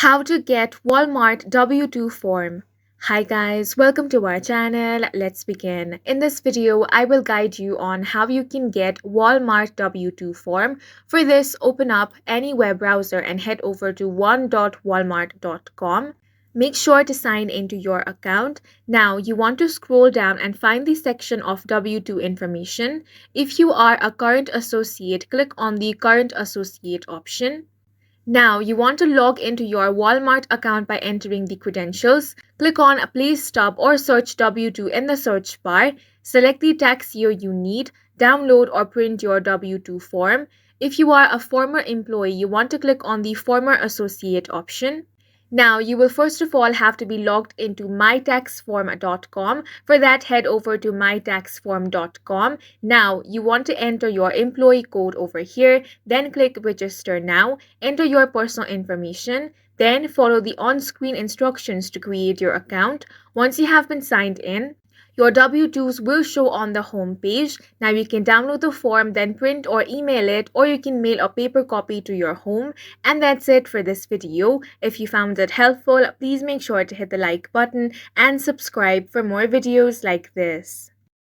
How to get Walmart W-2 form. Hi guys, welcome to our channel. Let's begin. In this video, I will guide you on how you can get Walmart W-2 form. For this, open up any web browser and head over to one.walmart.com. Make sure to sign into your account. Now, you want to scroll down and find the section of W-2 information. If you are a current associate, click on the Current Associate option. Now, you want to log into your Walmart account by entering the credentials. Click on Please Stop or search W-2 in the search bar. Select the tax year you need. Download or print your W-2 form. If you are a former employee, you want to click on the Former Associate option. Now, you will first of all have to be logged into mytaxform.com. For that, head over to mytaxform.com. Now, you want to enter your employee code over here, then click Register Now, enter your personal information, then follow the on-screen instructions to create your account. Once you have been signed in, your W-2s will show on the home page. Now you can download the form, then print or email it, or you can mail a paper copy to your home. And that's it for this video. If you found it helpful, please make sure to hit the like button and subscribe for more videos like this.